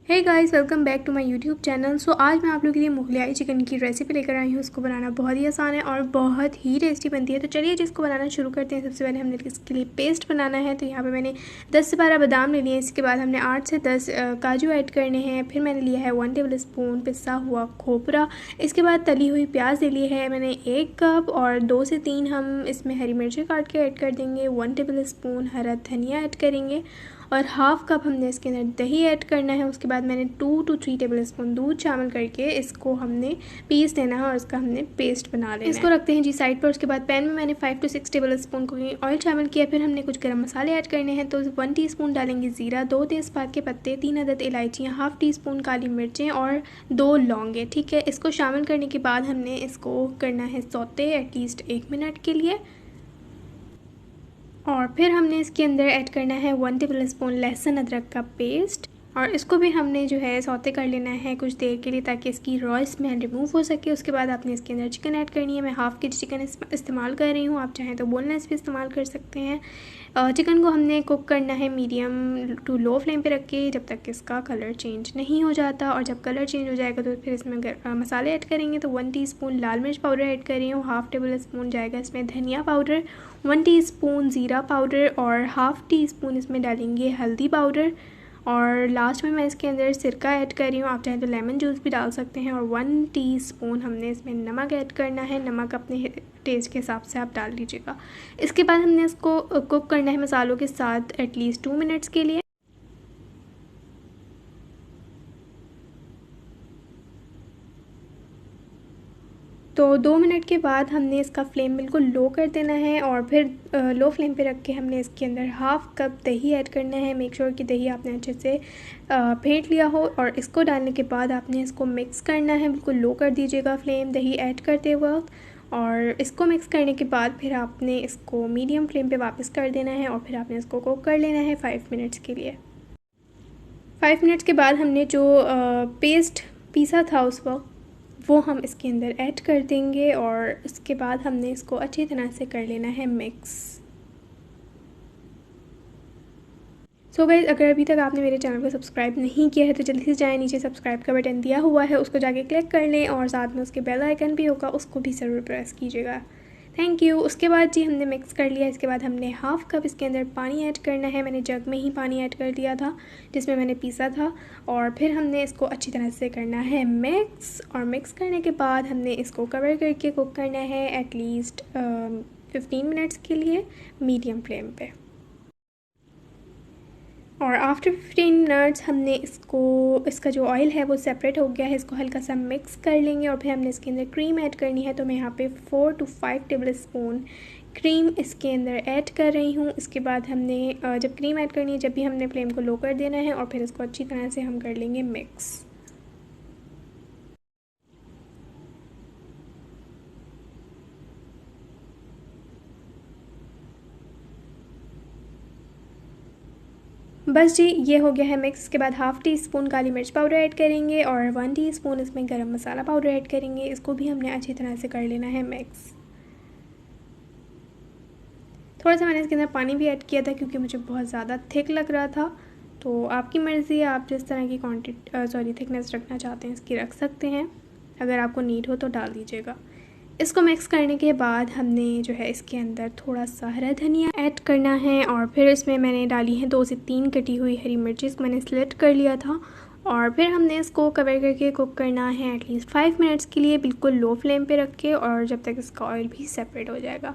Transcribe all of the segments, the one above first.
Hey guys, welcome back to my YouTube channel. So आज मैं आप लोगों के लिए मुगलाई चिकन की रेसिपी लेकर आई हूँ। उसको बनाना बहुत ही आसान है और बहुत ही टेस्टी बनती है। तो चलिए जिसको बनाना शुरू करते हैं। सबसे पहले हमने इसके लिए पेस्ट बनाना है। तो यहाँ पे मैंने 10 से 12 बादाम ले लिए। इसके बाद हमने 8 से 10 काजू ऐड करने हैं। फिर मैंने लिया है 1 टेबल स्पून पिसा हुआ खोपरा। इसके बाद तली हुई प्याज ले ली है मैंने 1 कप, और 2 से 3 हम इसमें हरी मिर्ची काट के ऐड कर देंगे। 1 टेबल स्पून हरा धनिया ऐड करेंगे और हाफ़ कप हमने इसके अंदर दही ऐड करना है। उसके बाद मैंने 2 to 3 टेबल स्पून दूध शामिल करके इसको हमने पीस देना है और इसका हमने पेस्ट बना लेना है। इसको रखते हैं जी साइड पर। उसके बाद पैन में मैंने 5 to 6 table spoon cooking oil शामिल किया। फिर हमने कुछ गरम मसाले ऐड करने हैं। तो 1 टीस्पून डालेंगे ज़ीरा, 2 तेज़पात के पत्ते, 3 अदद इलायचियाँ, हाफ़ टी स्पून काली मिर्चें और 2 लौंगे। ठीक है, इसको शामिल करने के बाद हमने इसको करना है सौते एटलीस्ट 1 मिनट के लिए। और फिर हमने इसके अंदर ऐड करना है 1 टेबल स्पून लहसुन अदरक का पेस्ट, और इसको भी हमने जो है सौते कर लेना है कुछ देर के लिए ताकि इसकी रॉ स्मेल रिमूव हो सके। उसके बाद आपने इसके अंदर चिकन ऐड करनी है। मैं हाफ़ के जी चिकन इस्तेमाल कर रही हूँ, आप चाहें तो बोनलेस भी इस्तेमाल कर सकते हैं। चिकन को हमने कुक करना है मीडियम टू लो फ्लेम पे रख के जब तक इसका कलर चेंज नहीं हो जाता। और जब कलर चेंज हो जाएगा तो फिर इसमें मसाले ऐड करेंगे। तो 1 टीस्पून लाल मिर्च पाउडर ऐड कर रही हूँ, हाफ़ टेबल स्पून जाएगा इसमें धनिया पाउडर, 1 टीस्पून ज़ीरा पाउडर और हाफ़ टी स्पून इसमें डालेंगे हल्दी पाउडर। और लास्ट में मैं इसके अंदर सिरका ऐड कर रही हूँ, आप चाहें तो लेमन जूस भी डाल सकते हैं। और 1 टीस्पून हमने इसमें नमक ऐड करना है। नमक अपने टेस्ट के हिसाब से आप डाल लीजिएगा। इसके बाद हमने इसको कुक करना है मसालों के साथ एटलीस्ट 2 मिनट्स के लिए। तो 2 मिनट के बाद हमने इसका फ्लेम बिल्कुल लो कर देना है और फिर लो फ्लेम पे रख के हमने इसके अंदर हाफ़ कप दही ऐड करना है। मेक श्योर कि दही आपने अच्छे से फेंट लिया हो। और इसको डालने के बाद आपने इसको मिक्स करना है, बिल्कुल लो कर दीजिएगा फ्लेम दही ऐड करते वक्त। और इसको मिक्स करने के बाद फिर आपने इसको मीडियम फ्लेम पे वापस कर देना है और फिर आपने इसको कुक कर लेना है 5 मिनट्स के लिए। 5 मिनट्स के बाद हमने जो पेस्ट पीसा था उस वक्त वो हम इसके अंदर ऐड कर देंगे और उसके बाद हमने इसको अच्छी तरह से कर लेना है मिक्स। सो गाइस, अगर अभी तक आपने मेरे चैनल को सब्सक्राइब नहीं किया है तो जल्दी से जाएं, नीचे सब्सक्राइब का बटन दिया हुआ है उसको जाके क्लिक कर लें और साथ में उसके बेल आइकन भी होगा उसको भी ज़रूर प्रेस कीजिएगा। Thank you. उसके बाद जी हमने मिक्स कर लिया। इसके बाद हमने हाफ़ कप इसके अंदर पानी ऐड करना है। मैंने जग में ही पानी ऐड कर दिया था जिसमें मैंने पीसा था। और फिर हमने इसको अच्छी तरह से करना है मिक्स। और मिक्स करने के बाद हमने इसको कवर करके कुक करना है एटलीस्ट 15 मिनट्स के लिए मीडियम फ्लेम पे। और आफ्टर 15 मिनट्स हमने इसका जो ऑयल है वो सेपरेट हो गया है, इसको हल्का सा मिक्स कर लेंगे। और फिर हमने इसके अंदर क्रीम ऐड करनी है। तो मैं यहाँ पे 4 to 5 टेबल स्पून क्रीम इसके अंदर ऐड कर रही हूँ। इसके बाद हमने जब क्रीम ऐड करनी है जब भी हमने फ्लेम को लो कर देना है और फिर इसको अच्छी तरह से हम कर लेंगे मिक्स। बस जी ये हो गया है मिक्स। के बाद हाफ़ टी स्पून काली मिर्च पाउडर ऐड करेंगे और 1 टीस्पून इसमें गरम मसाला पाउडर ऐड करेंगे। इसको भी हमने अच्छी तरह से कर लेना है मिक्स। थोड़ा सा मैंने इसके अंदर पानी भी ऐड किया था क्योंकि मुझे बहुत ज़्यादा थिक लग रहा था। तो आपकी मर्ज़ी है, आप जिस तरह की थिकनेस रखना चाहते हैं इसकी रख सकते हैं। अगर आपको नीड हो तो डाल दीजिएगा। इसको मिक्स करने के बाद हमने जो है इसके अंदर थोड़ा सा हरा धनिया ऐड करना है। और फिर इसमें मैंने डाली है 2 से 3 कटी हुई हरी मिर्ची, इसको मैंने स्लिट कर लिया था। और फिर हमने इसको कवर करके कुक करना है एटलीस्ट 5 मिनट्स के लिए बिल्कुल लो फ्लेम पे रख के, और जब तक इसका ऑयल भी सेपरेट हो जाएगा।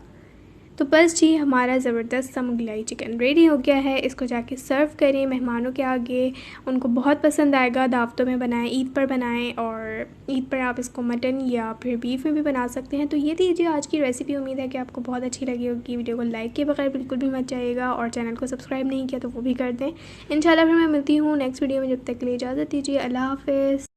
तो बस जी हमारा ज़बरदस्त सा मुगलाई चिकन रेडी हो गया है। इसको जाके सर्व करें मेहमानों के आगे, उनको बहुत पसंद आएगा। दावतों में बनाएं, ईद पर बनाएं, और ईद पर आप इसको मटन या फिर बीफ में भी बना सकते हैं। तो ये थी जी आज की रेसिपी। उम्मीद है कि आपको बहुत अच्छी लगी होगी। वीडियो को लाइक किए बगैर बिल्कुल भी मत जाइएगा और चैनल को सब्सक्राइब नहीं किया तो वो भी कर दें। इंशाल्लाह फिर मैं मिलती हूँ नेक्स्ट वीडियो में। जब तक के लिए इजाज़त दीजिए। अल्लाह हाफ़िज़।